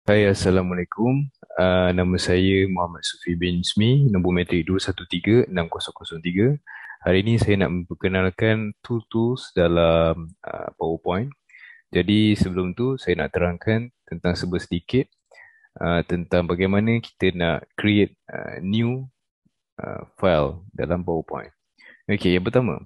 Hai, Assalamualaikum. Nama saya Muhammad Sufi bin Ismi, nombor matrik 2136003. Hari ini saya nak memperkenalkan tool-tools dalam PowerPoint. Jadi sebelum tu saya nak terangkan tentang sedikit tentang bagaimana kita nak create new file dalam PowerPoint. Okey, yang pertama,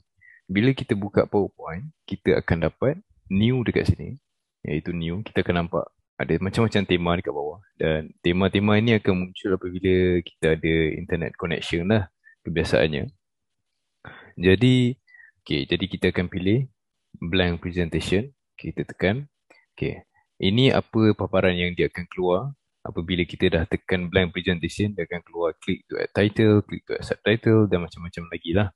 bila kita buka PowerPoint, kita akan dapat new dekat sini, iaitu new. Kita akan nampak ada macam-macam tema dekat bawah, dan tema-tema ini akan muncul apabila kita ada internet connection lah, kebiasaannya. Jadi kita akan pilih blank presentation. Kita tekan. Okey, ini apa paparan yang dia akan keluar apabila kita dah tekan blank presentation. Dia akan keluar click to add title, click to add subtitle dan macam-macam lagi lah.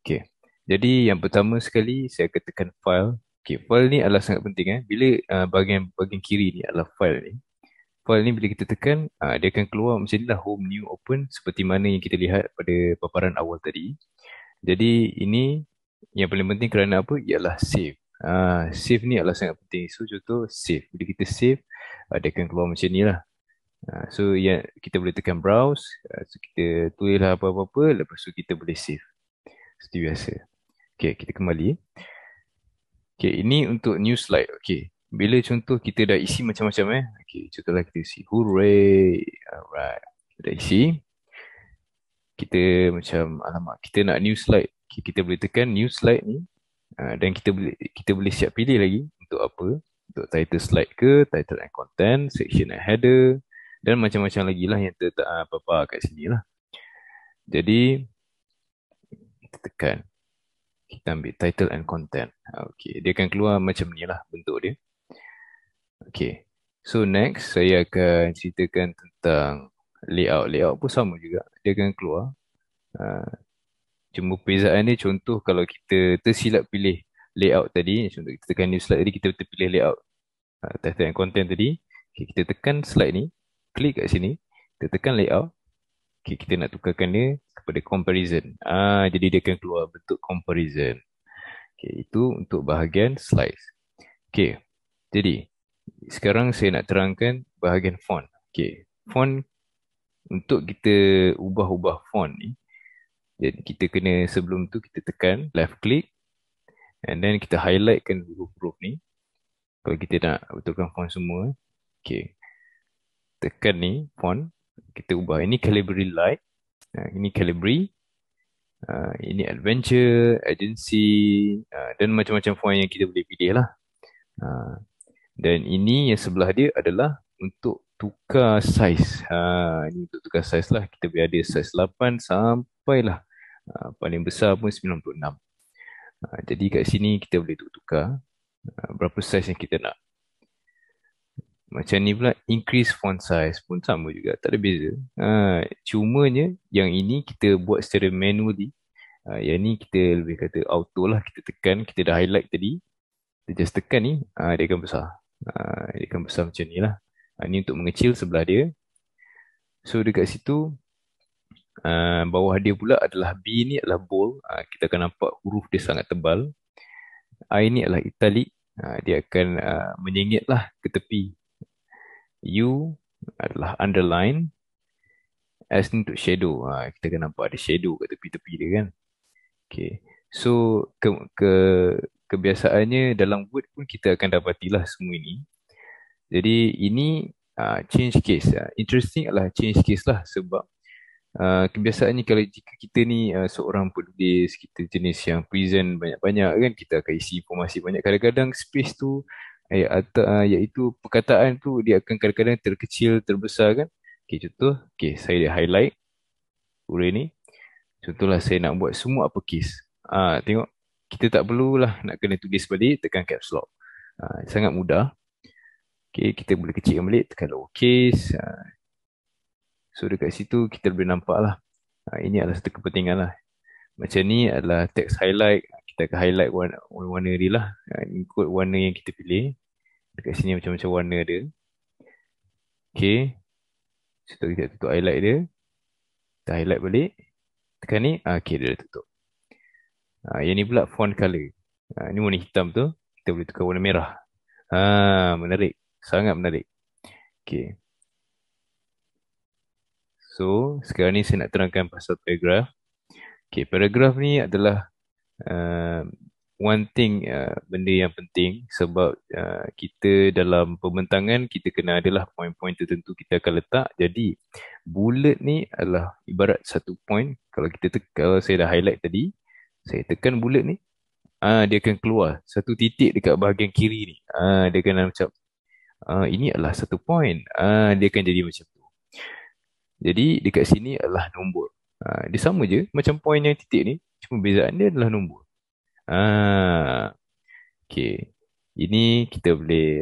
Okey. Jadi yang pertama sekali saya akan tekan file. Okey, file ni adalah sangat penting Bila bahagian bahagian kiri ni adalah file ni. File ni bila kita tekan dia akan keluar macam ni lah, home, new, open, seperti mana yang kita lihat pada paparan awal tadi. Jadi ini yang paling penting kerana apa? Ialah save. Save ni adalah sangat penting. So contoh save. Bila kita save dia akan keluar macam ni lah. So ya, kita boleh tekan browse. So kita tulislah apa-apa, lepas tu kita boleh save seperti biasa. Okay, kita kembali. Okay, ini untuk new slide. Okay, bila contoh kita dah isi macam-macam Okay, contohlah kita isi hooray. Alright, kita dah isi. Kita macam, alamak, kita nak new slide. Okay, kita boleh tekan new slide ni. Dan kita boleh siap pilih lagi untuk apa. Untuk title slide ke, title and content, section and header. Dan macam-macam lagi lah yang terletak apa-apa kat sini lah. Jadi, kita tekan. Kita ambil title and content. Okay, dia akan keluar macam ni lah bentuk dia. Okay, so next saya akan ceritakan tentang layout. Layout pun sama juga, dia akan keluar. Uh, Cuma perbezaan dia, contoh kalau kita tersilap pilih layout tadi, contoh kita tekan new slide tadi, kita terpilih layout title and content tadi. Okay, kita tekan slide ni, klik kat sini, kita tekan layout. Okay, kita nak tukarkan dia kepada comparison. Jadi dia akan keluar bentuk comparison. Okay, itu untuk bahagian slides. Okay, jadi sekarang saya nak terangkan bahagian font. Okay, font, untuk kita ubah-ubah font ni, jadi kita kena, sebelum tu kita tekan left click and then kita highlightkan huruf-huruf ni. Kalau kita nak betulkan font semua, okay, tekan ni font, kita ubah. Ini Calibri Light, ini Calibri, ini Adventure, Agency, dan macam-macam font yang kita boleh pilih lah. Dan ini yang sebelah dia adalah untuk tukar saiz. Ini untuk tukar saiz lah. Kita boleh ada saiz 8 sampailah paling besar pun 96. Jadi kat sini kita boleh tukar berapa saiz yang kita nak. Macam ni pula increase font size pun sama juga, tak ada beza. Cumanya yang ini kita buat secara manually. Yang ni kita lebih kata auto lah. Kita tekan, kita dah highlight tadi. Kita just tekan ni, dia akan besar. Dia akan besar macam ni lah. Ni untuk mengecil sebelah dia. So dekat situ, bawah dia pula adalah B ni adalah bold. Kita akan nampak huruf dia sangat tebal. I ni adalah italic. Dia akan menyengit lah ke tepi. U adalah underline. S ni untuk shadow. Kita akan nampak ada shadow kat tepi-tepi dia kan. Okay. So kebiasaannya dalam Word pun kita akan dapatilah semua ini. Jadi ini change case. Interesting adalah change case lah, sebab kebiasaannya kalau jika kita ni seorang penulis, kita jenis yang present banyak-banyak kan, kita akan isi informasi banyak. Kadang-kadang space tu iaitu perkataan tu dia akan kadang-kadang terkecil, terbesar kan. Okay, contoh, okay, saya highlight huruf ni. Contohlah saya nak buat semua uppercase. Tengok, kita tak perlulah nak kena tulis balik, tekan caps lock. Sangat mudah. Okay, kita boleh kecilkan balik, tekan lowercase. So dekat situ kita boleh nampak lah. Ini adalah satu kepentingan lah. Macam ni adalah text highlight. Kita akan highlight warna dia lah. Ikut warna yang kita pilih. Dekat sini macam-macam warna dia. Okay. Contoh kita tutup highlight dia. Kita highlight balik. Tekan ni. Okay, dia dah tutup. Yang ni pula font color. Ini warna hitam tu. Kita boleh tukar warna merah. Menarik. Sangat menarik. Okay. So, sekarang ni saya nak terangkan pasal paragraf. Okay, paragraf ni adalah uh, one thing, benda yang penting sebab kita dalam pembentangan kita kena adalah poin-poin tertentu kita akan letak. Jadi bullet ni adalah ibarat satu point. Kalau kita kalau saya dah highlight tadi, saya tekan bullet ni, dia akan keluar satu titik dekat bahagian kiri ni. Dia akan macam ini adalah satu point. Dia akan jadi macam tu. Jadi dekat sini adalah nombor. Dia sama je macam point yang titik ni, cuma bezaan dia adalah nombor. Okay. Ini kita boleh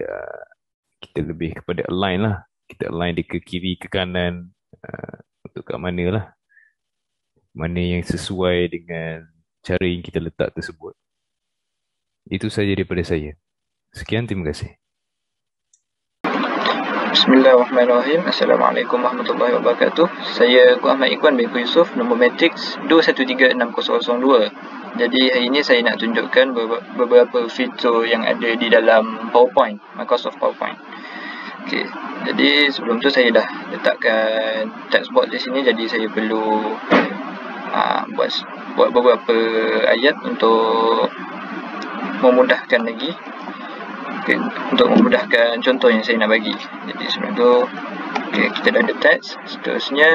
kita lebih kepada align lah. Kita align dia ke kiri, ke kanan, untuk kat mana lah. Mana yang sesuai dengan cara yang kita letak tersebut. Itu saja daripada saya. Sekian, terima kasih. Bismillahirrahmanirrahim. Assalamualaikum warahmatullahi wabarakatuh. Saya Ahmad Ikhwan bin Yusuf, nombor matrix 2136002. Jadi hari ini saya nak tunjukkan beberapa fitur yang ada di dalam PowerPoint, Microsoft PowerPoint. Okey. Jadi sebelum tu saya dah letakkan textbox di sini, jadi saya perlu buat beberapa ayat untuk memudahkan lagi. Okay, untuk memudahkan contoh yang saya nak bagi. Jadi sebelum tu, kita dah ada teks. Seterusnya,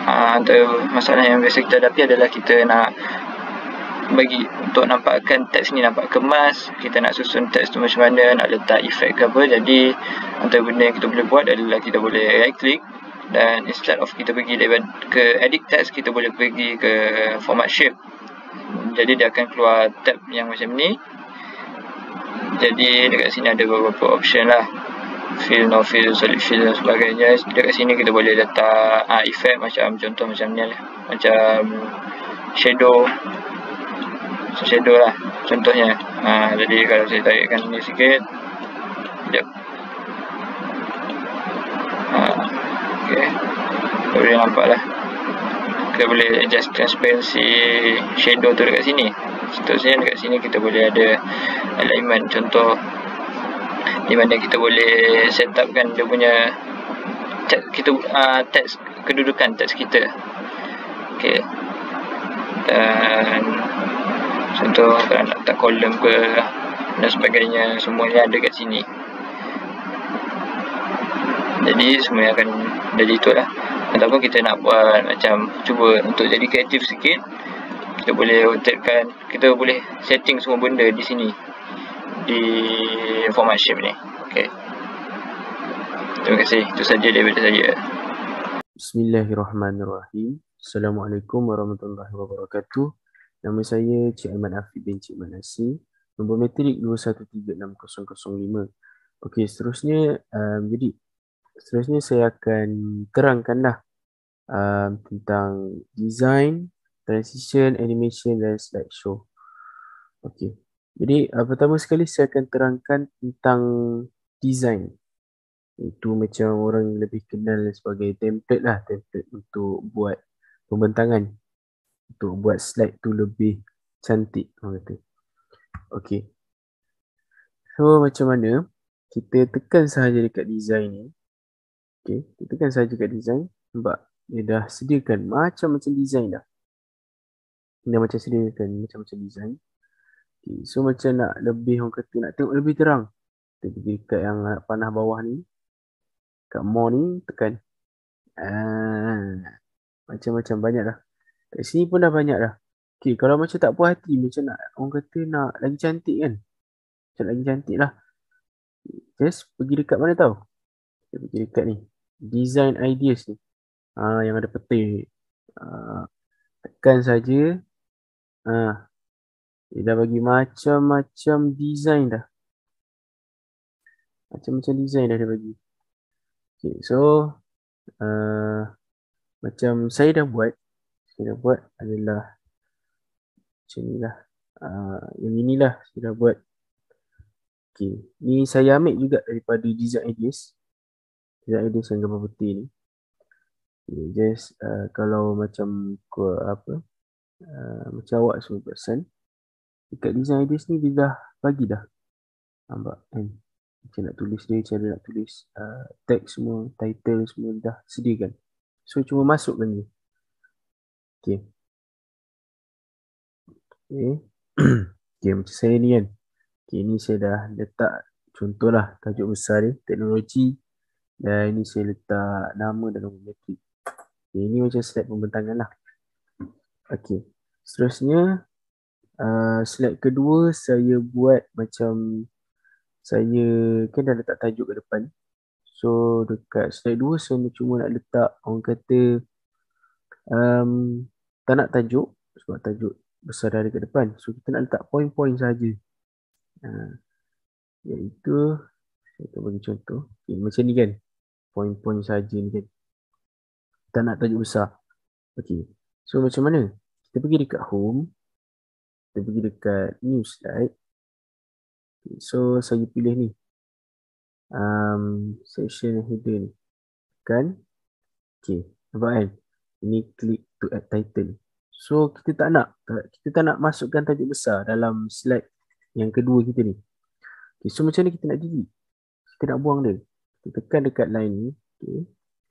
antara masalah yang biasa kita hadapi adalah kita nak bagi untuk nampakkan teks ni nampak kemas. Kita nak susun teks tu macam mana, nak letak efek ke apa. Jadi antara benda yang kita boleh buat adalah kita boleh right click, dan instead of kita pergi ke edit text, kita boleh pergi ke format shape. Jadi dia akan keluar tab yang macam ni. Jadi dekat sini ada beberapa option lah, fill, no fill, solid fill dan sebagainya. Dekat sini kita boleh letak efek macam contoh macam ni lah, macam shadow lah contohnya. Jadi kalau saya tarikkan ni sikit, sekejap. Boleh nampak lah. Kita boleh adjust transparency shadow tu dekat sini. Seterusnya dekat sini kita boleh ada alignment, contoh di mana kita boleh set upkan dia punya teks, kedudukan teks kita. Dan contoh kalau nak letak kolom ke dan sebagainya, semuanya ada kat sini. Jadi semuanya akan dari itu lah. Ataupun kita nak buat macam cuba untuk jadi kreatif sikit, kita boleh rotatekan, kita boleh setting semua benda di sini di format shape ni. Terima kasih. Itu saja daripada saya. Bismillahirrahmanirrahim. Assalamualaikum warahmatullahi wabarakatuh. Nama saya Cik Ahmad Afiq bin Cik Manasi, nombor matrik 2136005. Okey, seterusnya seterusnya saya akan terangkanlah tentang design, transition, animation dan slideshow. Okey. Jadi pertama sekali saya akan terangkan tentang design. Itu macam orang lebih kenal sebagai template lah, template untuk buat pembentangan, untuk buat slide tu lebih cantik orang kata. Okey. So macam mana kita tekan sahaja dekat design ni. Okey, kita tekan sahaja dekat design. Nampak dia dah sediakan macam-macam design dah. Dia macam sediakan macam-macam design. Okay, so macam nak lebih, orang kata nak tengok lebih terang, kita pergi dekat yang panah bawah ni, kat more ni, tekan. Macam-macam banyak dah. Kat sini pun dah banyak dah. Okay, kalau macam tak puas hati, macam nak, orang kata nak lagi cantik kan, macam lagi cantik lah, just pergi dekat mana tahu? Kita pergi dekat ni, design ideas ni, yang ada petik. Tekan saja. Dia dah bagi macam-macam design dah. Macam-macam design dah dia bagi. Okay, so macam saya dah buat adalah macam ni lah. Yang inilah saya dah buat. Okay, ni saya ambil juga daripada design ideas. Design ideas yang gambar putih ni. Okay, just kalau macam macam awak semua perasan, dekat design ideas ni dia dah bagi dah. Nampak kan? Macam nak tulis dia, cara nak tulis teks semua, title semua dah sediakan. So cuma masukkan je. Okay. Okay. Okay, macam saya ni kan. Okay, ni saya dah letak contohlah tajuk besar dia, teknologi. Dan ini saya letak nama dan nombor metrik. Okay, ini macam slide pembentangan lah. Okay. Seterusnya, slide kedua saya buat macam saya kan dah letak tajuk kat depan. So dekat slide 2 saya cuma nak letak orang kata tak nak tajuk sebab tajuk besar dah dekat depan. So kita nak letak poin-poin saja. Iaitu saya akan bagi contoh. Okay, macam ni kan. Poin-poin saja ni kan. Tak nak tajuk besar. Okay. So macam mana? Kita pergi dekat home. Kita pergi dekat new slide. Okay, so saya pilih ni. Section header ni. Kan? Okay. Nampak kan? Ini click to add title. So kita tak nak masukkan tajuk besar dalam slide yang kedua kita ni. Okay, so macam ni kita nak delete. Kita nak buang dia. Kita tekan dekat line ni. Okay.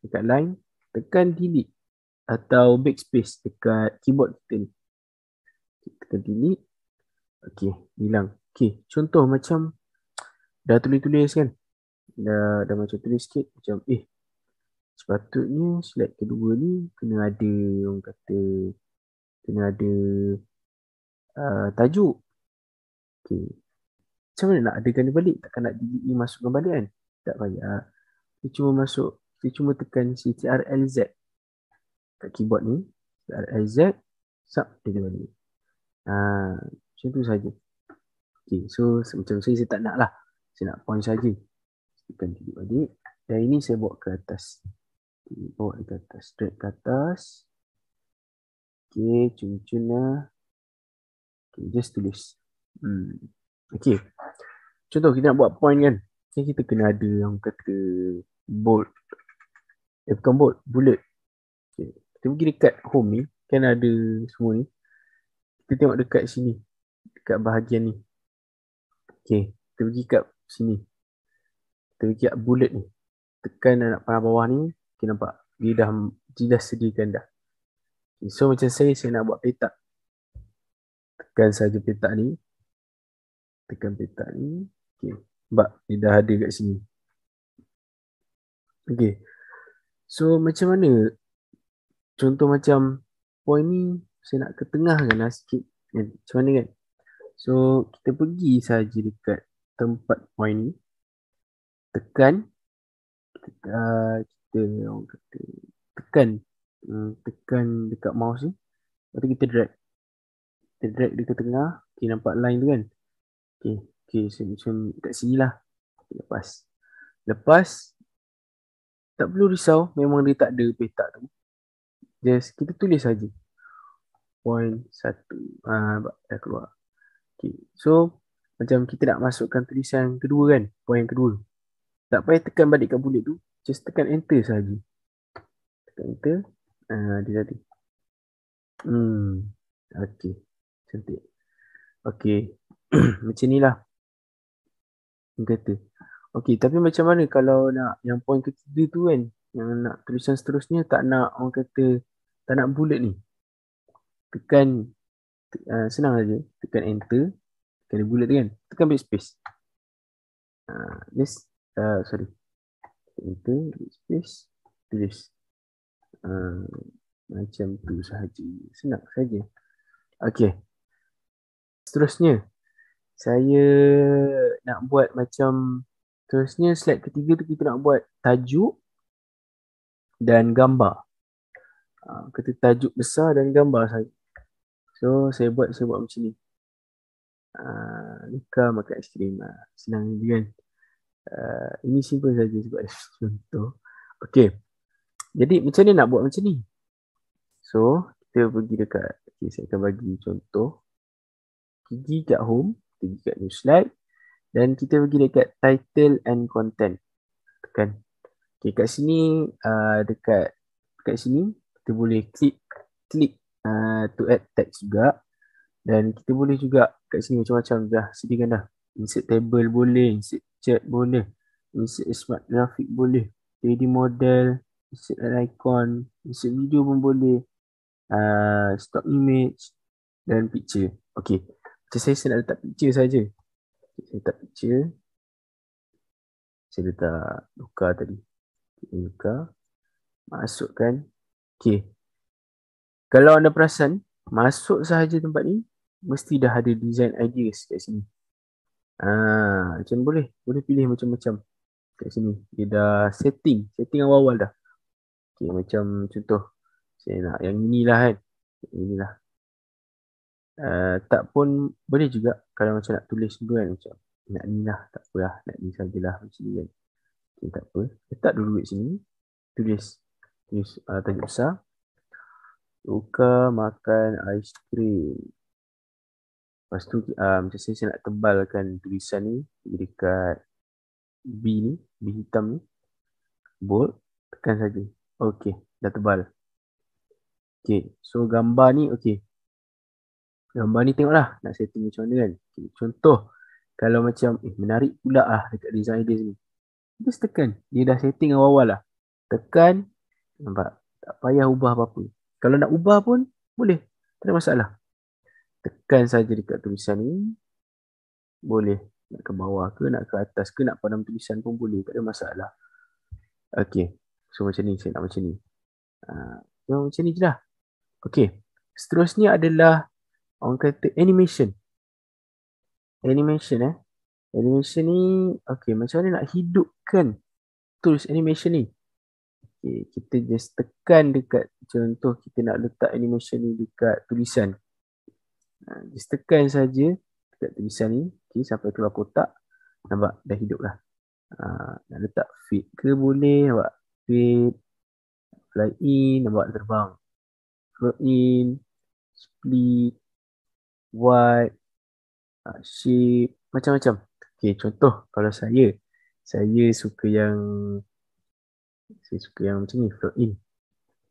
Dekat line, tekan delete atau backspace dekat keyboard kita ni. Kita tekan delete. Okay, hilang. Okay, contoh macam dah tulis-tulis kan. Dah macam tulis sikit. Macam sepatutnya slide kedua ni kena ada orang kata kena ada tajuk. Okay. Macam mana nak adakan dia balik? Takkan nak delete ni masukkan balik kan? Tak payah. Kita cuma tekan CTRL-Z kat keyboard ni. CTRL-Z, sub dia balik. Macam tu saja. Okay, so macam saya tak nak lah. Saya nak point saja. Tekan delete balik. Dan ini saya bawa ke atas. Bawa ke atas. Drag ke atas. Okay, cun-cun lah. Okay, just tulis. Okay. Contoh kita nak buat point kan. Kita kena ada yang kata bold. Bukan bold, bullet. Okay. Kita pergi dekat home ni. Kan ada semua ni. Kita tengok dekat sini. Dekat bahagian ni. Okay. Kita pergi kat sini. Kita pergi kat bullet ni. Tekan anak panah bawah ni. Okay, nampak. Dia dah sediakan dah. Okay. So macam saya nak buat petak. Tekan saja petak ni. Tekan petak ni. Okay. Nampak dia dah ada kat sini. Okay. So macam mana? Contoh macam point ni saya nak ke tengah kan lah sikit. Macam mana kan? So kita pergi saja dekat tempat point ni. Tekan. Kita orang kata tekan dekat mouse ni. Lepas tu kita drag. Kita drag dia ke tengah. Okay, nampak line tu kan? Okay, macam kat sini lah. Lepas tak perlu risau, memang dia tak ada petak tu. Just kita tulis saja. Point 1. Dah keluar. Okay, so macam kita nak masukkan tulisan kedua kan? Point yang kedua. Tak payah tekan balik kat bullet tu. Just tekan enter saja. Tekan enter. Dia tadi. Okay. Cantik. Okay. Macam ni lah. Kata. Okay, tapi macam mana kalau nak yang point ketiga tu kan, yang nak tulisan seterusnya tak nak orang kata tak nak bullet ni. Tekan senang saja, tekan enter, tekan bullet tu kan, tekan backspace. Sorry. Enter, backspace, tulis. Macam tu sahaja. Senang saja. Okay. Seterusnya saya nak buat macam seterusnya slide ketiga tu kita nak buat tajuk dan gambar. Kata tajuk besar dan gambar saja. So saya buat macam ni. Luka makan aiskrim. Senang je kan. Ini simple saja sebab contoh. Okay. Jadi macam ni nak buat macam ni. So kita pergi dekat, saya akan bagi contoh. Pergi kat home, pergi kat new slide dan kita pergi dekat title and content. Tekan. Okay, kat sini dekat sini kita boleh klik to add text juga dan kita boleh juga kat sini macam-macam dah sediakan dah. Insert table boleh, insert chat boleh, insert smart graphic boleh, 3D model, insert an icon, insert video pun boleh, stock image dan picture. Okay, macam saya nak letak picture saja. Saya letak picture, saya letak Luka tadi. Luka, masukkan. Okay, kalau anda perasan, masuk sahaja tempat ni, mesti dah ada design ideas kat sini. Macam boleh pilih macam-macam kat sini. Dia dah setting awal-awal dah. Okay, macam contoh, saya nak yang inilah kan. Inilah. Tak pun boleh juga kalau macam nak tulis dulu kan, macam nak ni lah, tak apa lah, nak ni sajalah macam ni kan. Okay, tak apa. Letak dulu kat sini. Tulis tajuk besar. Luka makan aiskrim. Lepas tu macam saya nak tebalkan tulisan ni dekat B ni, B hitam ni. Bold, tekan saja. Okey, dah tebal. Okey, so gambar ni okey. Gambar ni tengoklah nak setting macam mana kan. Okay, contoh, kalau macam menarik pula dekat design dia sini. Just tekan, dia dah setting awal-awal lah. Tekan, nampak? Tak payah ubah apa-apa. Kalau nak ubah pun boleh, tak ada masalah. Tekan saja dekat tulisan ni. Boleh. Nak ke bawah ke, nak ke atas ke, nak padam tulisan pun boleh. Tak ada masalah. Okay. So macam ni, saya nak macam ni. Macam ni je lah. Okay. Seterusnya adalah orang kata animation. Animation Animation ni, okay, macam mana nak hidupkan tools animation ni. Okay, kita just tekan dekat, contoh kita nak letak animation ni dekat tulisan. Just tekan saja dekat tulisan ni, okay, sampai keluar kotak. Nampak? Dah hidup lah. Nak letak fade ke boleh, nampak? Fade, fly in, nampak terbang. Float in, split, white, shape, macam-macam. Okay, contoh kalau saya suka yang macam ni, float in.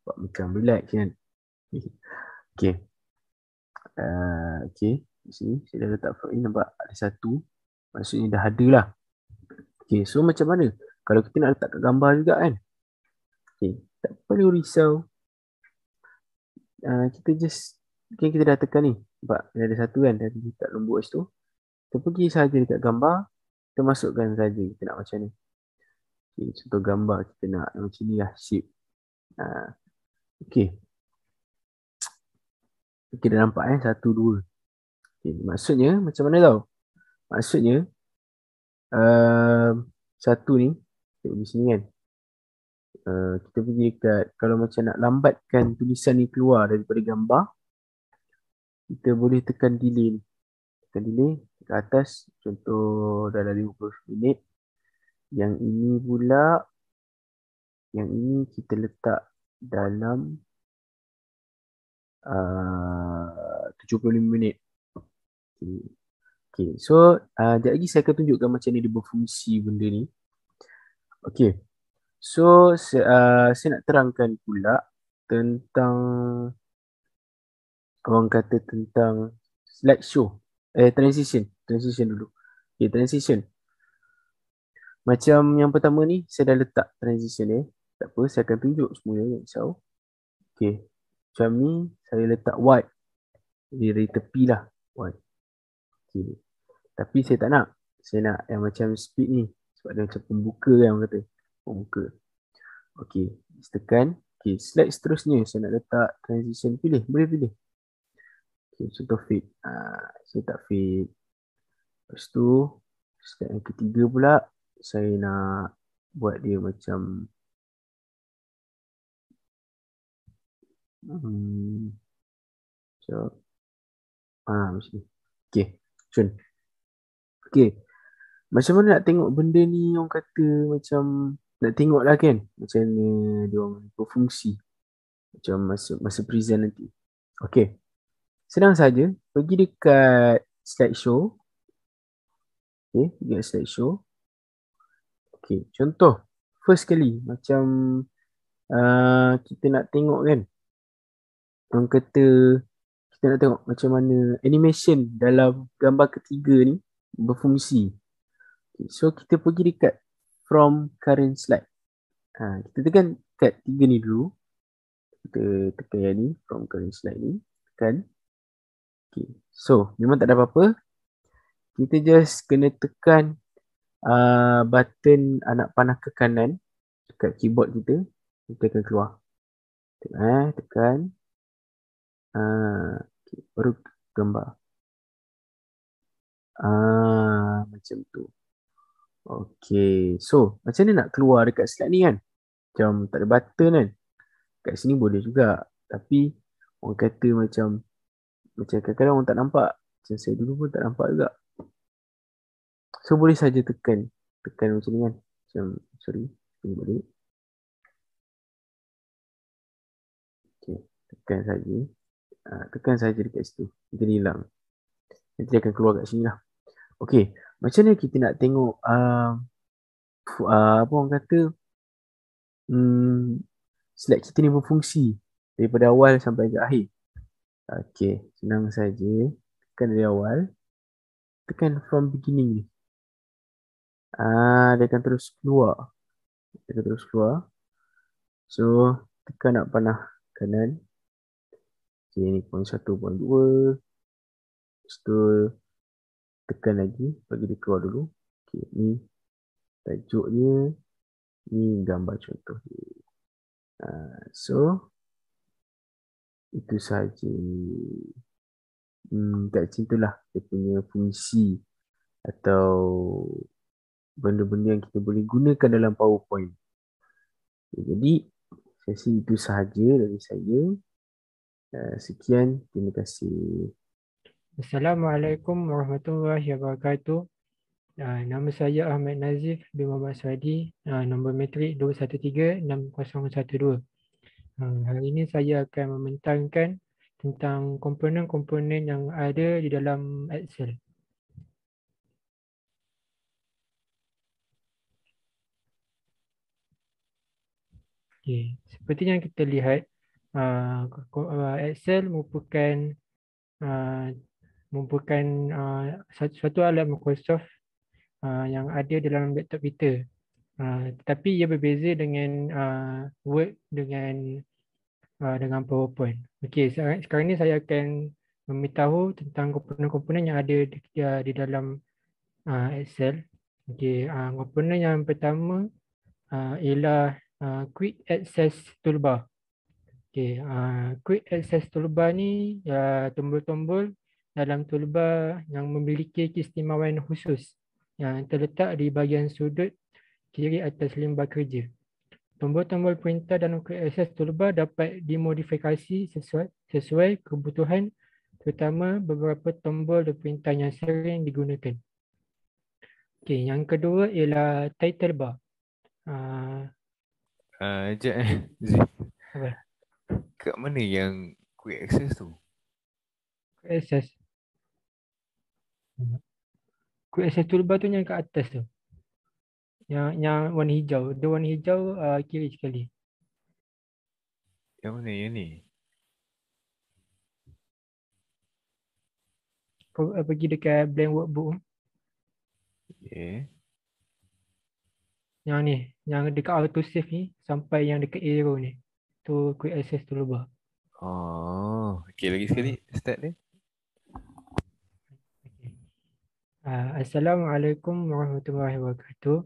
Buat macam relax kan. Okay. Okay, di sini saya dah letak float in, nampak ada satu. Maksudnya dah ada lah. Okay, so macam mana? Kalau kita nak letak kat gambar juga kan. Okay, tak perlu risau. Kita just, okay, kita dah tekan ni. Nampak ada satu kan, dah letak lembut situ. Kita pergi saja dekat gambar. Kita masukkan saja kita nak macam ni. Okay, contoh gambar kita nak macam ni lah, shape. Okay. Okay, dah nampak satu, dua. Okay, maksudnya macam mana tau? Maksudnya satu ni, kita pergi sini kan. Kita pergi dekat, kalau macam nak lambatkan tulisan ni keluar daripada gambar, kita boleh tekan delay. Tekan delay ke atas, contoh dalam 50 minit. Yang ini pula, yang ini kita letak dalam 75 minit. Okay, so sekejap lagi saya akan tunjukkan macam ni dia berfungsi benda ni. Okay, so saya nak terangkan pula tentang, orang kata tentang slideshow. Transition dulu. Okay, transition. Macam yang pertama ni, saya dah letak transition ni. Tak apa, saya akan tunjuk semuanya. So, okay, macam ni saya letak white. Dari tepi lah, white. Okay. Tapi saya tak nak. Saya nak yang macam speed ni. Sebab dia macam pembuka kan orang kata. Pembuka. Okay, tekan. Okay, slide seterusnya saya nak letak transition. Pilih, boleh pilih. Okay, contoh fade. Saya tak fade. Lepas tu, slide yang ketiga pula, saya nak buat dia macam macam ni. Okay, Cun. Okay, macam mana nak tengok benda ni, orang kata macam nak tengok lah kan, macam mana dia orang berfungsi macam masa present nanti. Okay, senang saja, pergi dekat slideshow. Okay, pergi dekat slideshow. Okay, contoh first kali macam kita nak tengok kan, orang kata kita nak tengok macam mana animation dalam gambar ketiga ni berfungsi. Okay, so kita pergi dekat from current slide. Kita tekan kat 3 ni dulu. Kita tekan yang ni, from current slide ni. Tekan. Okay, so memang tak ada apa-apa. Kita just kena tekan button anak panah ke kanan dekat keyboard kita. Kita akan keluar. Tekan. Okay, baru gambar. Macam tu. Okay, so macam mana nak keluar dekat slide ni kan? Macam tak ada button kan? Kat sini boleh juga. Tapi orang kata macam kadang-kadang orang tak nampak. Macam saya dulu pun tak nampak juga. So boleh saja tekan macam ni kan. Macam sorry, tunggu balik. Okay, tekan saja dekat situ. Nanti dia hilang. Nanti dia akan keluar kat sini lah. Okay, macam mana kita nak tengok apa orang kata slide kita ni berfungsi daripada awal sampai ke akhir. Okay, senang saja. Tekan dari awal. Tekan from beginning ni. Dia akan terus keluar. So, tekan nak panah kanan. Okay, ni point 1, point 2. Lepas tu, tekan lagi. Bagi dia keluar dulu. Okay, ni tajuknya. Ni gambar contoh. So, itu saja. Tak macam itulah dia punya fungsi atau benda-benda yang kita boleh gunakan dalam PowerPoint. Jadi, sesi itu sahaja dari saya. Sekian, terima kasih. Assalamualaikum warahmatullahi wabarakatuh. Nama saya Ahmad Nazif bin Muhammad Swadi, nombor matrik 2136012. Hari ini saya akan membentangkan tentang komponen-komponen yang ada di dalam Excel. Okay. Seperti yang kita lihat, Excel merupakan satu alat Microsoft yang ada dalam laptop kita. Tetapi ia berbeza dengan Word dengan PowerPoint. Okey, sekarang ni saya akan memberitahu tentang komponen-komponen yang ada di dalam Excel. Okey, komponen yang pertama ialah Quick Access Toolbar. Okey, Quick Access Toolbar ni tombol-tombol dalam toolbar yang memiliki keistimewaan khusus yang terletak di bahagian sudut kiri atas lembar kerja. Tombol-tombol perintah dalam Quick Access Toolbar dapat dimodifikasi sesuai kebutuhan, terutama beberapa tombol dan perintah yang sering digunakan. Okey, yang kedua ialah Title Bar. Sekejap Zee. Apa? Kat mana yang quick access tu? Quick Access. Quick Access Toolbar tu yang kat atas tu. Yang warna hijau. Dia warna hijau kiri sekali. Yang mana yang ni? Kau pergi dekat blank workbook. Okay. Yang ni, yang dekat autosave ni sampai yang dekat arrow ni. Tu Quick Access Toolbar. Okay, lagi sekali start dia. Assalamualaikum warahmatullahi wabarakatuh.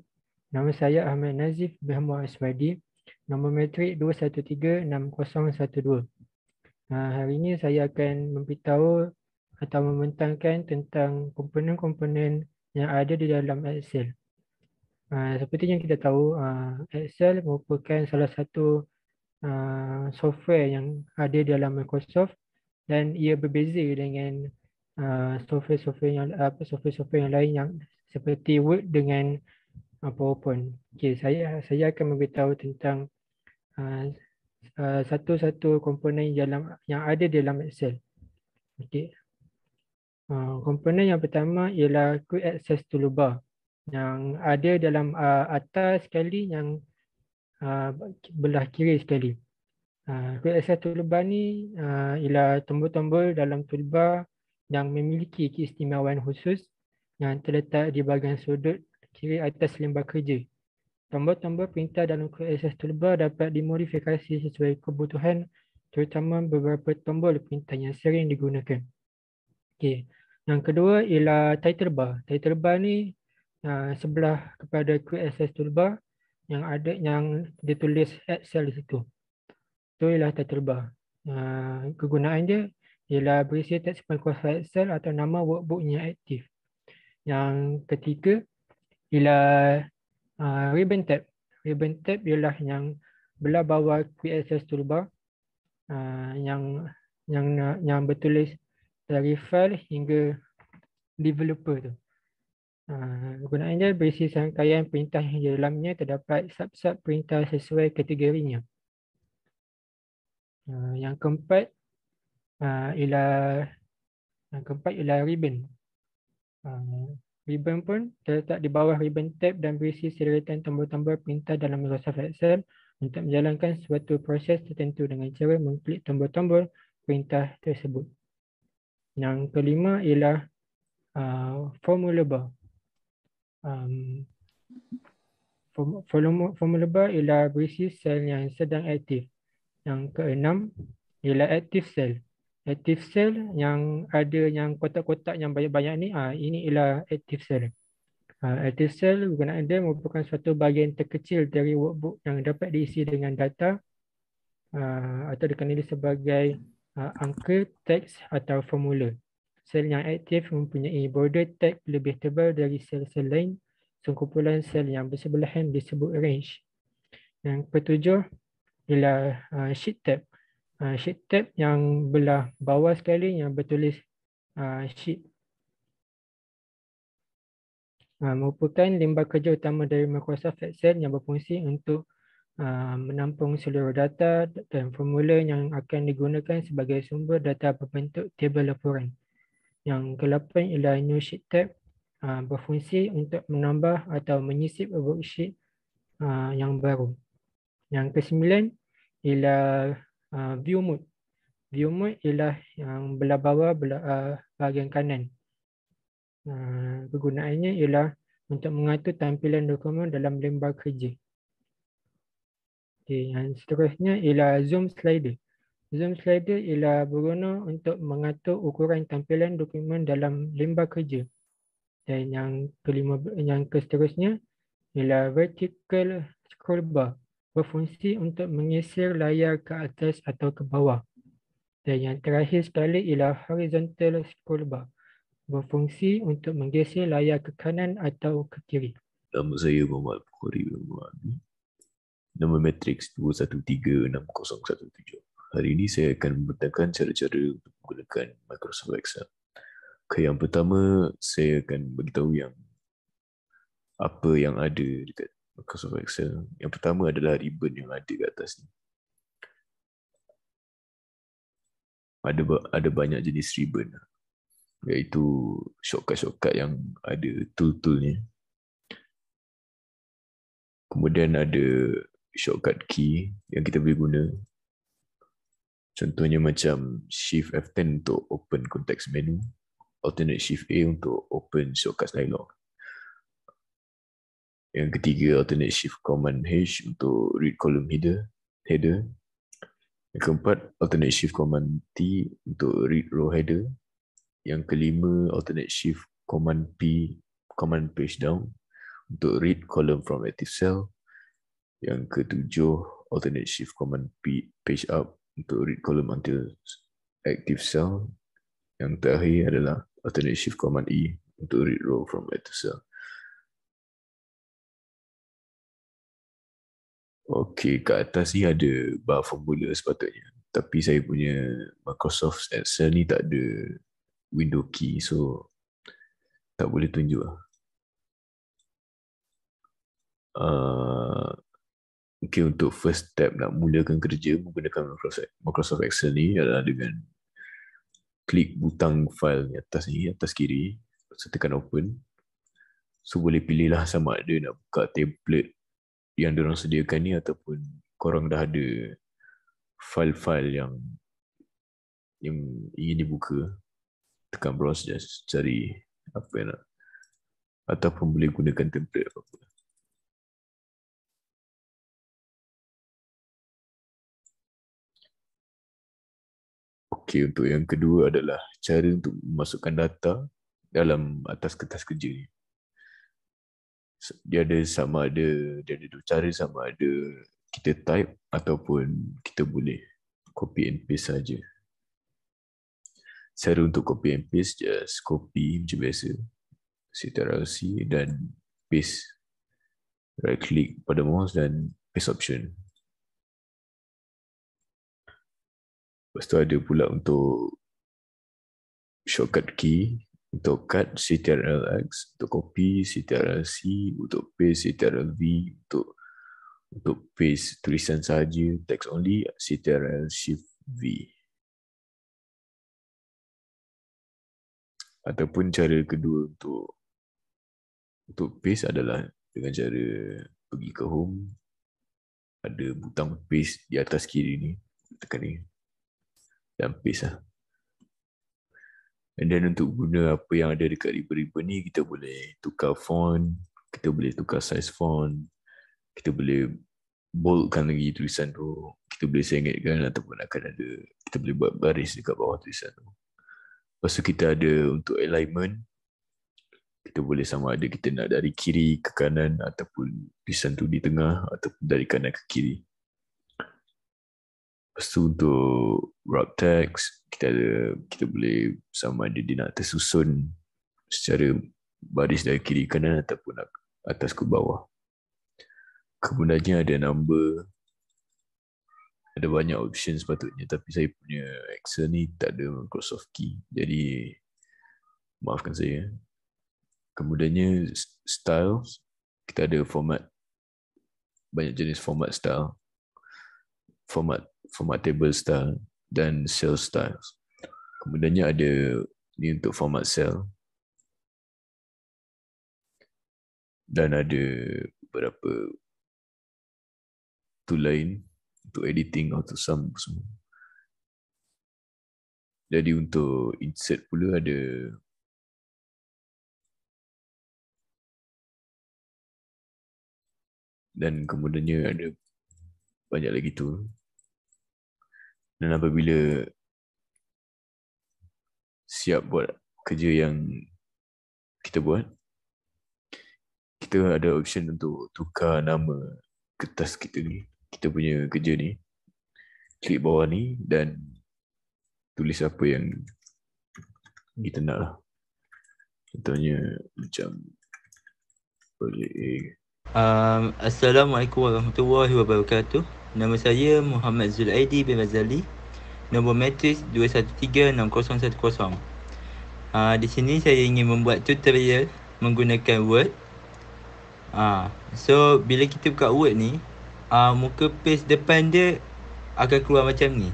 Nama saya Ahmad Nazif bin Muhammad Aswadi, nombor matrik 2136012. Hari ini saya akan memberitahu atau membentangkan tentang komponen-komponen yang ada di dalam Excel. Seperti yang kita tahu, Excel merupakan salah satu software yang ada dalam Microsoft dan ia berbeza dengan software-software yang lain yang seperti Word dengan PowerPoint. Okay, saya akan memberitahu tentang satu-satu komponen yang ada dalam Excel. Okay. Komponen yang pertama ialah Quick Access Toolbar yang ada dalam atas sekali, yang belah kiri sekali. Quick Access Toolbar ni ialah tombol-tombol dalam toolbar yang memiliki keistimewaan khusus yang terletak di bahagian sudut kiri atas lembar kerja. Tombol-tombol perintah dalam Quick Access Toolbar dapat dimodifikasi sesuai kebutuhan, terutama beberapa tombol perintah yang sering digunakan. Okey. Yang kedua ialah title bar. Title bar ni sebelah kepada Quick Access Toolbar yang ditulis add cell di situ. Itu ialah title bar. Kegunaan dia ialah berisi teks kuasa Excel atau nama workbook yang aktif. Yang ketiga ialah ribbon tab. Ribbon tab ialah yang belah bawah Quick Access Toolbar yang bertulis dari file hingga developer tu. Kegunaan dia berisi serangkaian perintah yang di dalamnya terdapat sub-sub perintah sesuai kategorinya. Yang keempat ialah ribbon. Ribbon pun terletak di bawah ribbon tab dan berisi sedetan tombol-tombol perintah dalam Microsoft Excel untuk menjalankan suatu proses tertentu dengan cara mengklik tombol-tombol perintah tersebut. Yang kelima ialah formula bar. Formula bar ialah berisi sel yang sedang aktif. Yang keenam ialah active cell. Active cell yang ada yang kotak-kotak yang banyak-banyak ni, ini ialah active cell. Active cell kegunaan dia merupakan suatu bahagian terkecil dari workbook yang dapat diisi dengan data atau dikenali sebagai angka, teks atau formula. Sel yang aktif mempunyai border tag lebih tebal dari sel-sel lain. Sekumpulan sel yang bersebelahan disebut range. Yang ketujuh ialah sheet tab. Sheet tab yang belah bawah sekali yang bertulis sheet. Merupakan lembar kerja utama dari Microsoft Excel yang berfungsi untuk menampung seluruh data dan formula yang akan digunakan sebagai sumber data berbentuk tabel laporan. Yang ke-8 ialah new sheet tab, berfungsi untuk menambah atau menyisip worksheet yang baru. Yang ke-9 ialah view mode. View mode ialah yang belah bawah bahagian kanan. Kegunaannya ialah untuk mengatur tampilan dokumen dalam lembar kerja. Okay, yang seterusnya ialah zoom slider. Zoom slider ialah berguna untuk mengatur ukuran tampilan dokumen dalam lembar kerja. Dan yang seterusnya ialah vertical scroll bar, berfungsi untuk menggeser layar ke atas atau ke bawah. Dan yang terakhir sekali ialah horizontal scroll bar, berfungsi untuk menggeser layar ke kanan atau ke kiri. Nama saya Muhammad Bukhari bin Muhammad. Nama matriks 2136017. Hari ini saya akan membentangkan cara-cara untuk menggunakan Microsoft Excel. Okay, yang pertama, saya akan beritahu apa yang ada dekat Microsoft Excel. Yang pertama adalah ribbon yang ada kat atas ni. Ada banyak jenis ribbon, iaitu shortcut yang ada tool-toolnya. Kemudian ada shortcut key yang kita boleh guna. Contohnya macam Shift F10 untuk open context menu, alternate Shift A untuk open shortcuts dialog. Yang ketiga, alternate Shift Command H untuk read column header. Yang keempat, alternate Shift Command T untuk read row header. Yang kelima, alternate Shift Command P, Command Page Down untuk read column from active cell. Yang ketujuh, alternate Shift Command P, Page Up untuk read column until active cell. Yang terakhir adalah alternate Shift Command E untuk read row from active cell. Okey, kat atas ni ada bar formula sepatutnya. Tapi saya punya Microsoft Excel ni tak ada window key, so tak boleh tunjuk lah. Okay, untuk first step nak mulakan kerja menggunakan Microsoft Excel ni adalah dengan klik butang file ni atas kiri, so tekan open. So boleh pilihlah sama ada nak buka template yang diorang sediakan ni ataupun korang dah ada file-file yang ingin dibuka. Tekan browse, just cari apa yang nak. ataupun boleh gunakan template apa-apa. Okey, untuk yang kedua adalah cara untuk memasukkan data dalam atas kertas kerja ni. Dia ada dua cara, sama ada kita type ataupun kita boleh copy and paste saja. Cara untuk copy and paste, just copy macam biasa, Ctrl+C dan paste. Right click pada mouse dan paste option. Lepas tu ada pula untuk shortcut key. Untuk cut, Ctrl+X. Untuk copy, Ctrl+C. Untuk paste, Ctrl+V. Untuk paste tulisan sahaja, text only, Ctrl+Shift+V. Ataupun cara kedua untuk paste adalah dengan cara pergi ke home. Ada butang paste di atas kiri ni. Tekan ni. Dan paste lah. And then untuk guna apa yang ada dekat ribbon-ribbon ni, kita boleh tukar font, kita boleh tukar size font, kita boleh boldkan lagi tulisan tu, kita boleh sengitkan ataupun kita boleh buat baris dekat bawah tulisan tu. Lepas tu kita ada untuk alignment, kita boleh sama ada kita nak dari kiri ke kanan ataupun tulisan tu di tengah ataupun dari kanan ke kiri. Lepas tu untuk wrap text, kita boleh sama ada dia nak tersusun secara baris dari kiri ke kanan ataupun atas ke bawah. Kemudiannya ada number, ada banyak option sepatutnya, tapi saya punya Excel ni tak ada Microsoft Key, jadi maafkan saya. Kemudiannya style, kita ada format, banyak jenis format style, format table style dan cell styles. Kemudiannya ada ni untuk format cell. Dan ada beberapa tool lain untuk editing, auto sum semua. Jadi untuk insert pula ada dan kemudiannya ada banyak lagi tool. Dan apabila siap buat kerja yang kita buat, kita ada option untuk tukar nama kertas kita ni, kita punya kerja ni. Klik bawah ni dan tulis apa yang kita nak lah. Contohnya macam projek A. Assalamualaikum warahmatullahi wabarakatuh. Nama saya Muhammad Zulaidi bin Razali. Nombor matris 2136010. Di sini saya ingin membuat tutorial menggunakan Word. So bila kita buka Word ni, muka page depan dia akan keluar macam ni.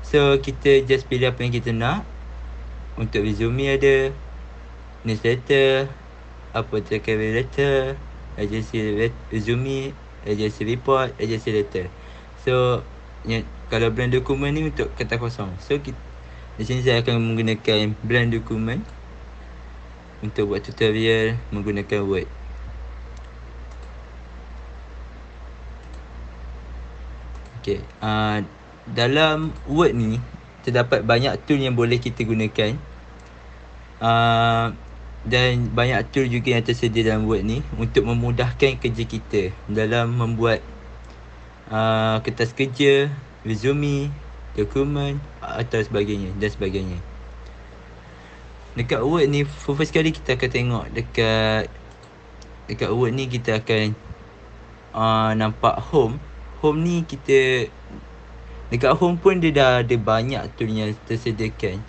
So kita just pilih apa yang kita nak. Untuk resume ada, newsletter, apothecary letter, agency resume, agency report, agency letter. So kalau blank dokumen ni untuk kertas kosong. So di sini saya akan menggunakan blank dokumen untuk buat tutorial menggunakan Word. Okay. Dalam Word ni terdapat banyak tool yang boleh kita gunakan. Dan banyak tool juga yang tersedia dalam Word ni untuk memudahkan kerja kita dalam membuat kertas kerja, resume, dokumen atau sebagainya dan sebagainya. Dekat Word ni first sekali kita akan tengok dekat Word ni kita akan nampak home. Home ni kita dekat home pun dia dah ada banyak tool yang tersediakan.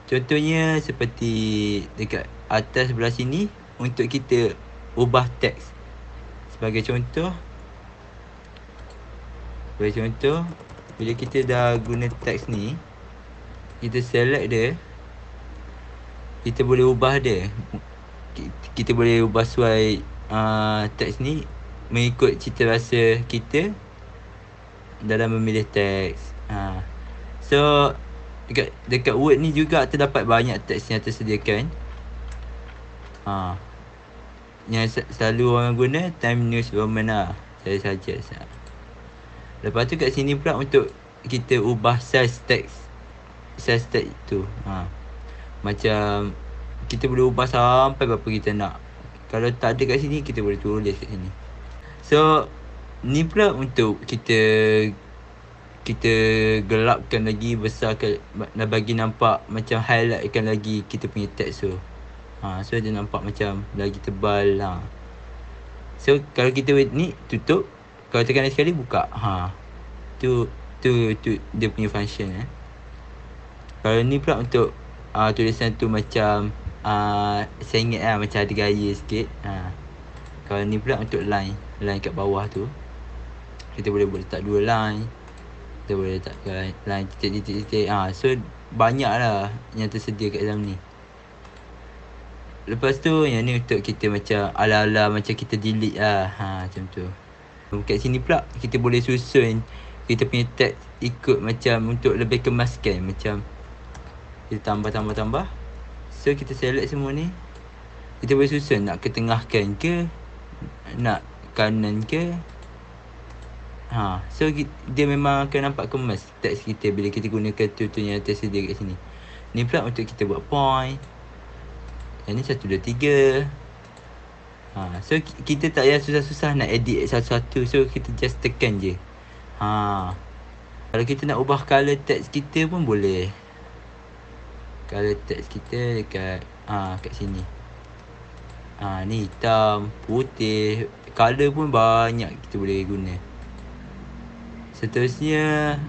Contohnya seperti dekat atas sebelah sini untuk kita ubah teks. Sebagai contoh, bila kita dah guna teks ni, kita select dia, kita boleh ubah dia. Kita boleh ubah sesuai teks ni mengikut cita rasa kita dalam memilih teks. So dekat Word ni juga terdapat banyak teks yang tersediakan. yang selalu orang guna Time News Roman lah. Saya suggest lah. Lepas tu kat sini pula untuk kita ubah size text tu. Macam kita boleh ubah sampai berapa kita nak. Kalau tak ada kat sini, kita boleh tulis kat sini. So ni pula untuk kita gelapkan lagi, besarkan, bagi nampak macam highlightkan lagi kita punya text tu. So dia nampak macam lagi tebal. So kalau kita ni tutup, kalau tekan sekali buka. Tu dia punya function. Kalau ni pula untuk tulisan tu macam saya ingat lah macam ada gaya sikit. Kalau ni pula untuk line kat bawah tu, kita boleh letak 2 line. Kita boleh letak line titik-titik. So banyak lah yang tersedia kat dalam ni. Lepas tu yang ni untuk kita macam ala-ala macam kita delete lah. Macam tu. Kat sini pula kita boleh susun kita punya text ikut macam untuk lebih kemaskan. Macam kita tambah. So kita select semua ni. Kita boleh susun nak ketengahkan ke, nak kanan ke. So dia memang akan nampak kemas teks kita bila kita gunakan tu yang tersedia kat sini. Ni pula untuk kita buat point. Yang ni 1, 2, 3. So kita tak payah susah-susah nak edit satu-satu. So kita just tekan je. Kalau kita nak ubah colour text kita pun boleh. Colour text kita dekat kat sini. Ni hitam, putih, colour pun banyak kita boleh guna. Seterusnya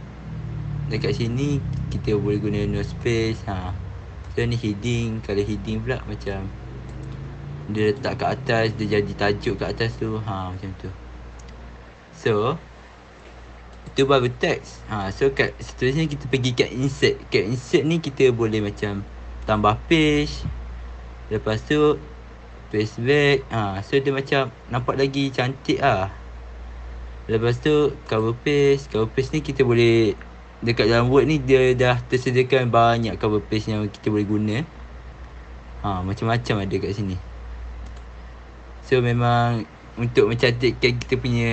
dekat sini kita boleh guna no space. So ni heading. Kalau heading pula macam dia letak kat atas, dia jadi tajuk kat atas tu. Macam tu. So itu baru teks. So kat seterusnya kita pergi kat insert. Kat insert ni kita boleh macam tambah page. Lepas tu paste back. So dia macam nampak lagi cantik lah. Lepas tu cover paste. Cover paste ni kita boleh, dekat dalam Word ni dia dah tersediakan banyak cover paste yang kita boleh guna. Macam-macam ada kat sini. So memang untuk mencantikkan kita punya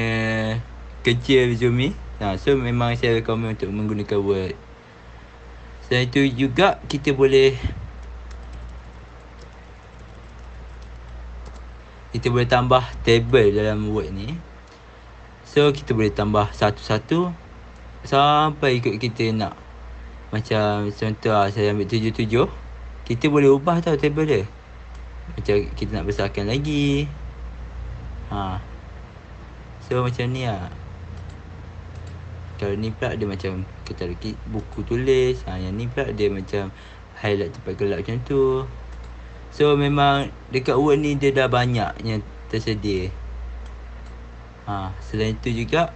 kerja resume. So memang saya recommend untuk menggunakan Word. Selain itu juga kita boleh tambah table dalam Word ni. So kita boleh tambah satu-satu sampai ikut kita nak. Macam contoh saya ambil 7. Kita boleh ubah tau table dia. Macam kita nak besarkan lagi. So macam ni lah. Kalau ni pula dia macam katalog buku tulis. Yang ni pula dia macam highlight tempat gelap macam tu. So memang dekat Word ni dia dah banyak yang tersedia. Selain itu juga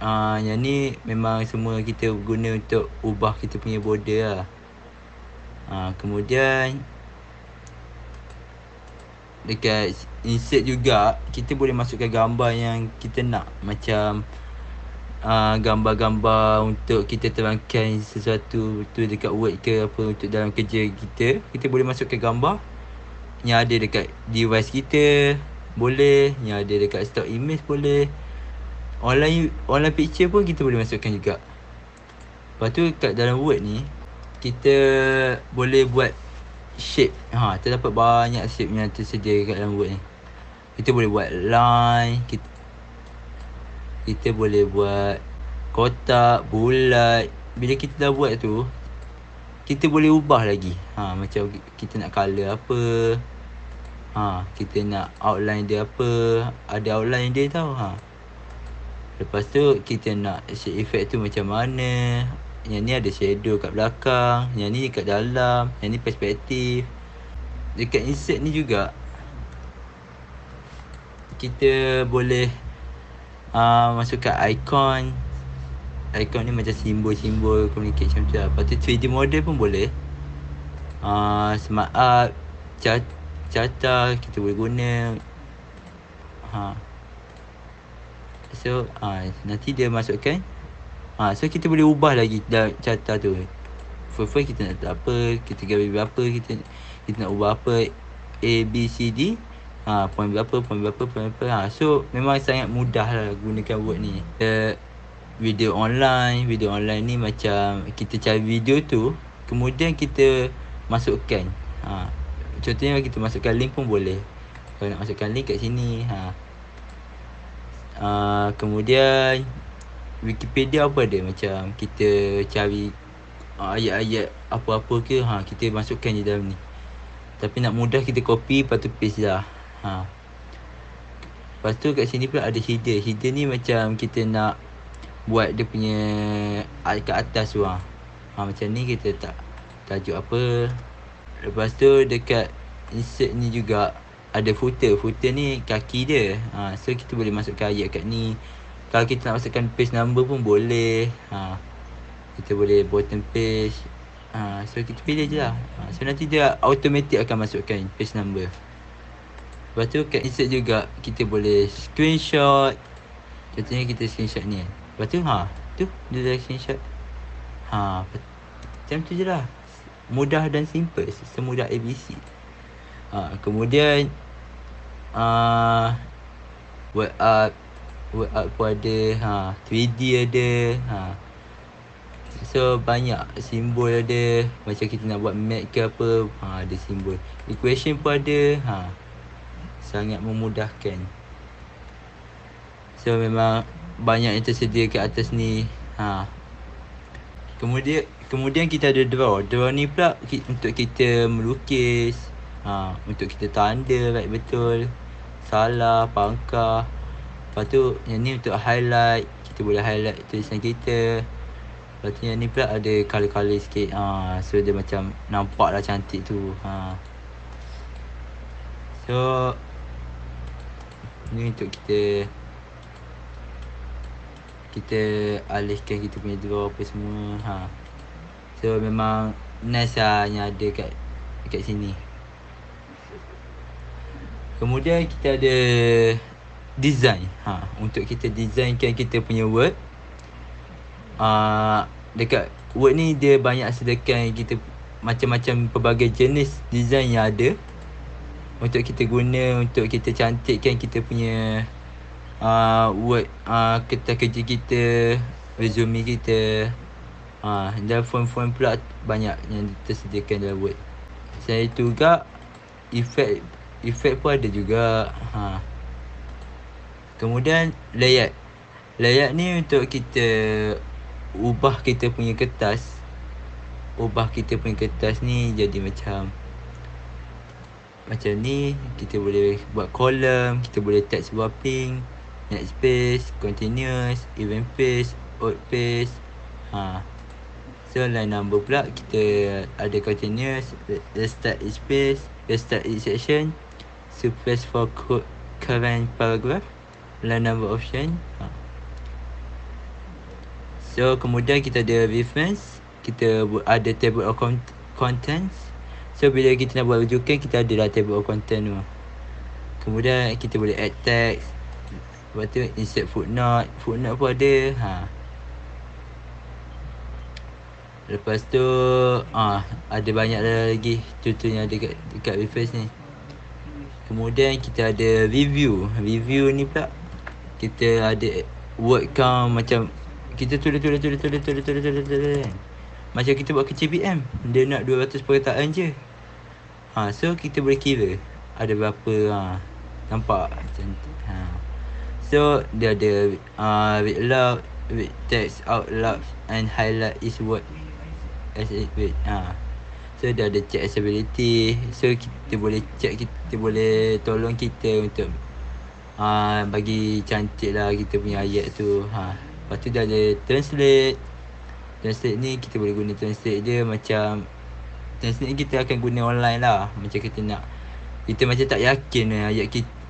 yang ni memang semua kita guna untuk ubah kita punya border lah. Kemudian dekat insert juga kita boleh masukkan gambar yang kita nak. Macam gambar-gambar untuk kita terangkan sesuatu tu dekat Word ke apa untuk dalam kerja kita. Kita boleh masukkan gambar yang ada dekat device kita, boleh. Yang ada dekat stock image boleh. Online picture pun kita boleh masukkan juga. Lepas tu kat dalam Word ni kita boleh buat shape. Terdapat banyak shape yang tersedia kat dalam Word ni. Kita boleh buat line, kita boleh buat kotak, bulat. Bila kita dah buat tu, kita boleh ubah lagi. Macam kita nak colour apa, kita nak outline dia apa, ada outline dia tau. Lepas tu kita nak shade effect tu macam mana. Yang ni ada shadow kat belakang, yang ni kat dalam, yang ni perspektif. Dekat insert ni juga kita boleh masukkan icon. Icon ni macam simbol-simbol communicate macam tu lah. Lepas tu 3D model pun boleh. Smart art, carta kita boleh guna. So nanti dia masukkan. So kita boleh ubah lagi dalam carta tu. First kita nak letak apa, kita gambar apa, kita nak ubah apa, A, B, C, D. Point berapa. So memang sangat mudah lah gunakan Word ni. Video online ni macam kita cari video tu, kemudian kita masukkan. Contohnya kita masukkan link pun boleh. Kalau nak masukkan link kat sini. Kemudian Wikipedia apa ada, macam kita cari ayat-ayat apa-apa ke, kita masukkan di dalam ni. Tapi nak mudah kita copy, lepas tu paste lah. Lepas tu kat sini pula ada header. Header ni macam kita nak buat dia punya kat atas tu. Macam ni kita tak tajuk apa. Lepas tu dekat insert ni juga ada footer. Footer ni kaki dia. So kita boleh masukkan ayat kat ni. Kalau kita nak masukkan page number pun boleh. Kita boleh bottom page. So kita pilih je lah. So nanti dia automatic akan masukkan page number. Lepas tu kat insert juga kita boleh screenshot. Contohnya kita screenshot ni. Lepas tu tu dia dah screenshot. Macam tu je lah. Mudah dan simple. Semudah ABC. Kemudian word art pun ada. 3D ada. So banyak simbol ada. Macam kita nak buat map ke apa, ada simbol. Equation pun ada. Sangat memudahkan. So memang banyak yang tersedia kat atas ni. Kemudian kita ada draw. Draw ni pula untuk kita melukis, untuk kita tanda right betul, salah, pangkah. Lepas tu yang ni untuk highlight. Kita boleh highlight tulisan kita. Lepas tu yang ni pula ada colour-colour sikit. So dia macam nampak lah cantik tu. So ni untuk kita alihkan kita punya draw apa semua. So memang nice lah yang ada kat sini. Kemudian kita ada design. Untuk kita designkan kita punya Word. Dekat Word ni dia banyak sediakan kita macam-macam pelbagai jenis design yang ada untuk kita guna, untuk kita cantikkan kita punya Word, kertas kerja kita, resume kita. Dan font-font pula banyak yang tersediakan dalam Word. Selain itu juga efek pun ada juga. Kemudian layout ni untuk kita ubah kita punya kertas. Ni jadi macam ni. Kita boleh buat kolom, kita boleh text swapping, next page, continuous, event page, odd page. So line number pula kita ada continuous, let's start each page, let's start each section, space for current paragraph, line number option. So kemudian kita ada reference, kita ada table of contents. So bila kita nak buat rujukan, kita ada lah table of content tu. Kemudian kita boleh add text. Lepas tu insert footnote. Footnote pun ada. Lepas tu ada banyak lagi contohnya ada dekat reference ni. Kemudian kita ada review. Review ni pula kita ada word count, macam kita tulis. Macam kita buat ke CPM, dia nak 200 perkataan je. So kita boleh kira ada berapa. Nampak cantik. So dia ada read aloud, read text out loud and highlight each word as it read. So dia ada check accessibility. So kita boleh check, kita boleh tolong kita untuk bagi cantik lah kita punya ayat tu. Lepas tu dia ada translate. Translate ni kita boleh guna translate dia macam translate ni kita akan guna online lah. Macam kita macam tak yakin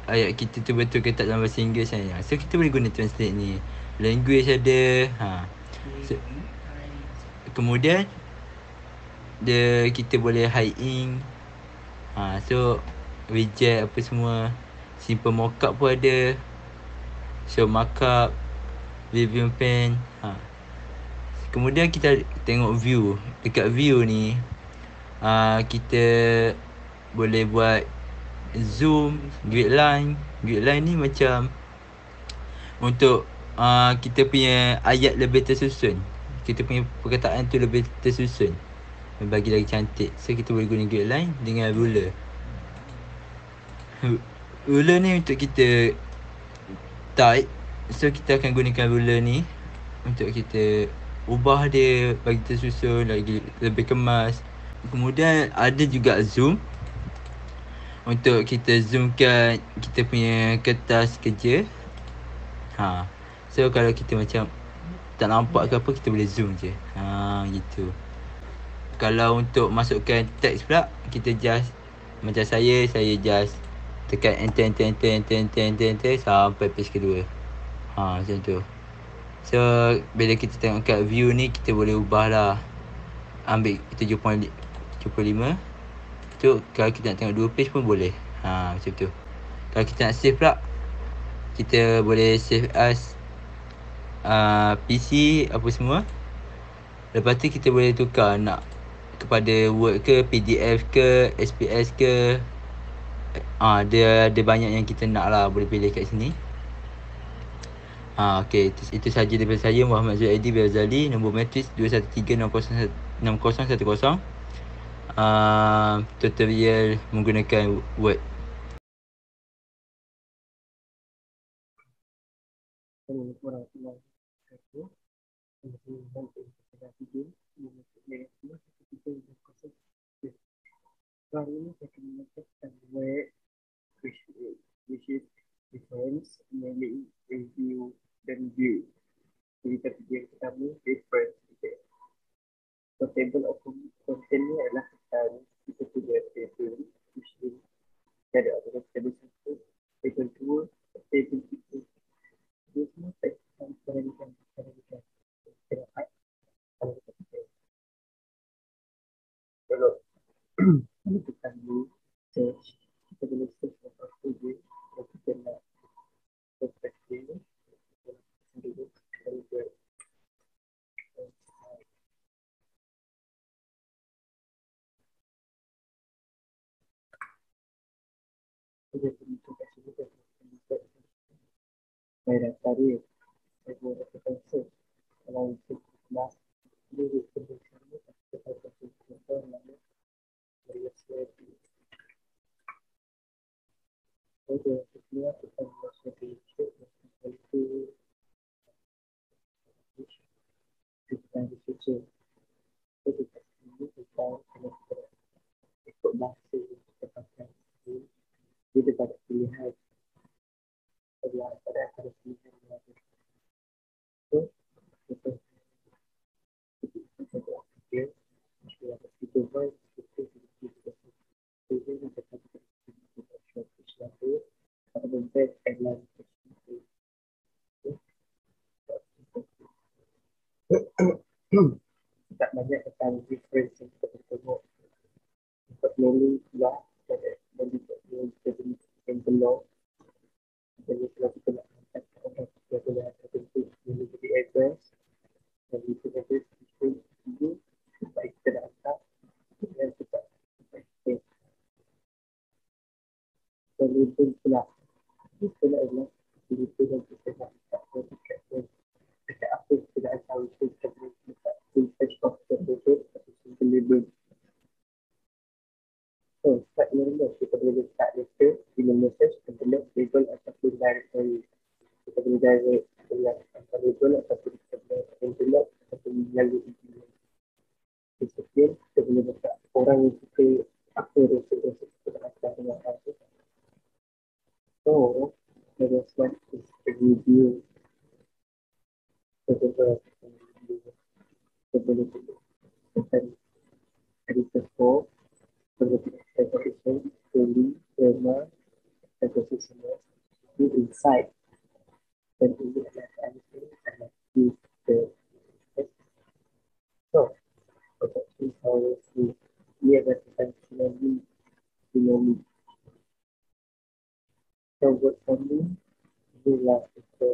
ayat kita tu betul ke tak dalam bahasa Inggeris kan. So kita boleh guna translate ni. Language ada. So, kemudian kita boleh hide ink. So reject apa semua. Simple mockup pun ada. Show markup, review pen. Kemudian kita tengok view. Dekat view ni kita boleh buat Zoom, Gridline. Gridline ni macam untuk kita punya ayat lebih tersusun. Kita punya perkataan tu lebih tersusun, bagi lagi cantik. So kita boleh guna Gridline dengan ruler. Ruler ni untuk kita type. So kita akan gunakan ruler ni untuk kita ubah dia bagi tersusun, lagi lebih kemas. Kemudian ada juga zoom, untuk kita zoomkan kita punya kertas kerja. So kalau kita macam tak nampak ke apa, kita boleh zoom je. Gitu. Kalau untuk masukkan teks pula, kita just macam saya just tekan enter sampai page kedua. Macam tu. So bila kita tengok kat view ni, kita boleh ubah lah. Ambil 7.5. Tu kalau kita nak tengok 2 page pun boleh. Macam tu. Kalau kita nak save pula, kita boleh save as PC apa semua. Lepas tu kita boleh tukar nak kepada Word ke, PDF ke, SPS ke. Dia ada banyak yang kita nak lah, boleh pilih kat sini. Okay, itu sahaja daripada saya, Muhammad Zuhaidi bin Azali. Nombor matris 2136010. Tutorial menggunakan Word. Assalamualaikum warahmatullahi wabarakatuh. Hari ini saya akan menjelaskan Word, which is difference, mailing, review dan view. Jadi kategori yang pertama, difference. So table of content ni adalah kita punya table, which is ada table satu, table 2, table 3. Dia semua tekan kalau kita dulu search, kita boleh search apa je yang kita nak perspektif dulu kita saya cari saya boleh lakukan search kalau untuk kelas dulu sebelum kita dapat contoh nama saya seperti oke sebenarnya kita bisa dicek itu kita dicek itu kita ini kita ikut bahasa kita pakai dia dapat pilihan pada ada pilihan itu kita fikir itu baik itu atau bentuk headline tak banyak tentang difference yang kita tengok untuk mailing lah dan juga yang belum jadi kalau kita nak mengatakan kita boleh ada bentuk menjadi address dan itu address itu baik kita nak hantar dan kita dan itu pula adalah itu yang kita nak hantar dekat apa kita nak hantar itu kita boleh letak full page of the photo atau simple label. So start label kita boleh letak letter email message container label ataupun directory. Kita boleh direct antara label ataupun kita boleh envelope ataupun melalui email. Kemudian kita boleh letak orang yang suka apa resep kita nak hantar dengan apa. So the next one is the review. Kita boleh tekan editor 4 presentation, daily, grammar, preposition, do insight, dan ini adalah anything and use the so protection policy ini adalah intentionally belonging. So buat kami inilah kita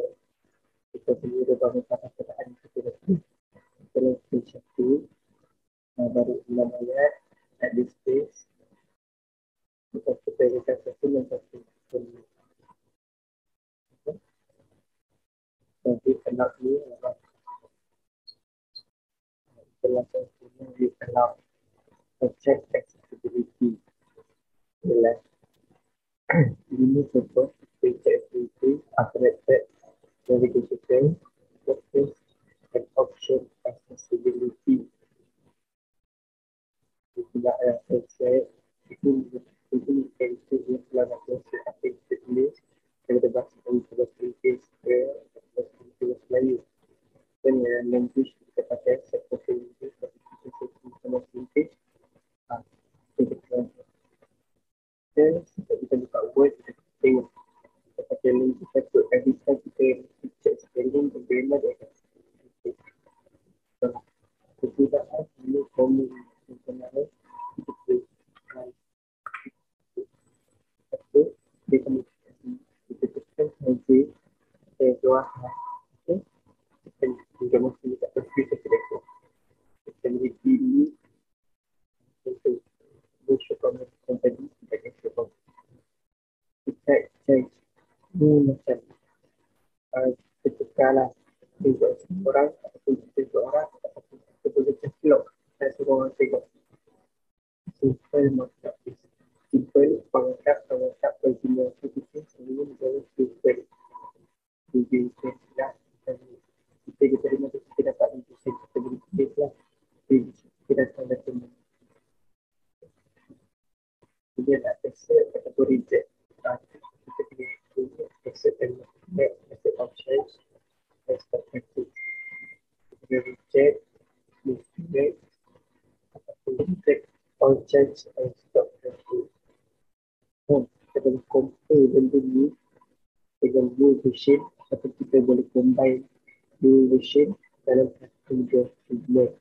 perlu bangun kata-kataan kita dalam stage 1 baru 6 ayat at this space Satu periodikan satu dan satu. Nanti kenal ni adalah setelah satunya dia kenal check accessibility. Ialah ini contoh check accessibility, automated navigation, focus and option accessibility. Tidak ada selesai itu itu telah masuk aplikasi tulis daripada bahasa Inggeris ke bahasa Melayu dan language kita pakai seperti English sama English dan kita buka word kita tengok kita pakai link kita put every time kita check spelling bagaimana dia kesudahan ini komen sebenarnya itu satu dia komunikasi kita tekan saja dua hal dan juga mesti kita berfikir kita memiliki ini untuk bersyukur tadi sebagai syukur kita cek ini macam ketika lah juga orang ataupun kita orang ataupun kita boleh cekilok dan suruh orang tengok simple macam simple pengangkat berjumlah itu sebelum menjadi simple jadi kita dan kita terima kita dapat intuisi kita beri lah kita tanda temu kemudian accept ataupun reject kita pilih accept and accept options accept message kita reject reject ataupun reject all change and stop message kita boleh compare benda ni dengan dua version atau kita boleh combine dua version dalam satu document.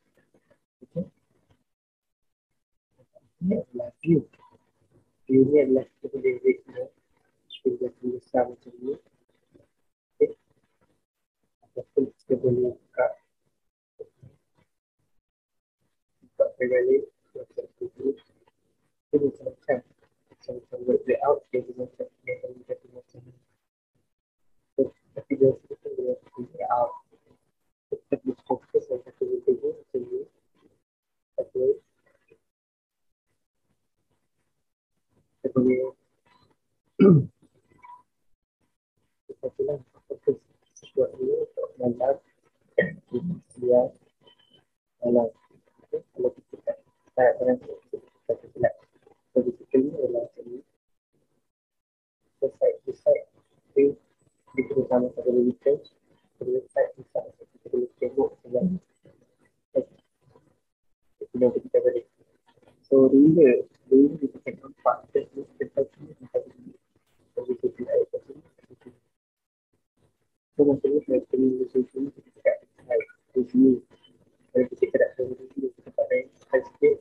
Okay. Ini adalah view. View ni adalah kita boleh read sudah besar macam ni. Okay. Ataupun kita boleh buka balik macam tu. Itu macam-macam. Macam word layout dia macam ni. Tapi dia boleh layout. Kita boleh fokus dan satu video macam ni. Satu. Kita boleh kita boleh fokus sesuatu ini untuk mendalam dia dalam kalau kita tak pernah kita tidak basically adalah ini side itu kita bersama pada research side kita boleh tengok dalam kita balik so bila kita nampak kita tidak ada so maksudnya saya perlu research kita tak di sini kalau kita tidak tahu kita tak ada sikit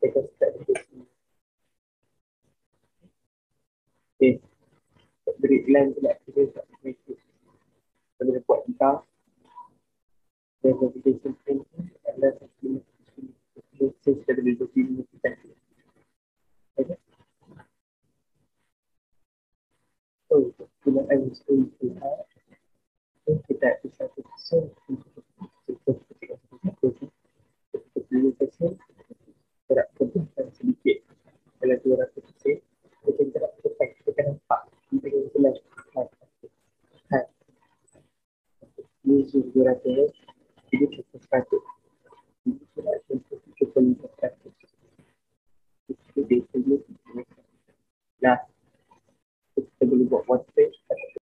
kita start di sini okay beri iklan pula kita tak boleh boleh buat kita dan navigation pin adalah satu message dari document kita okay so gunakan screen kita bisa tuliskan gerak kebunkan sedikit kalau 200 sen kita gerak kebunkan kita nampak kita jelas ini zoom 200 jadi cukup 100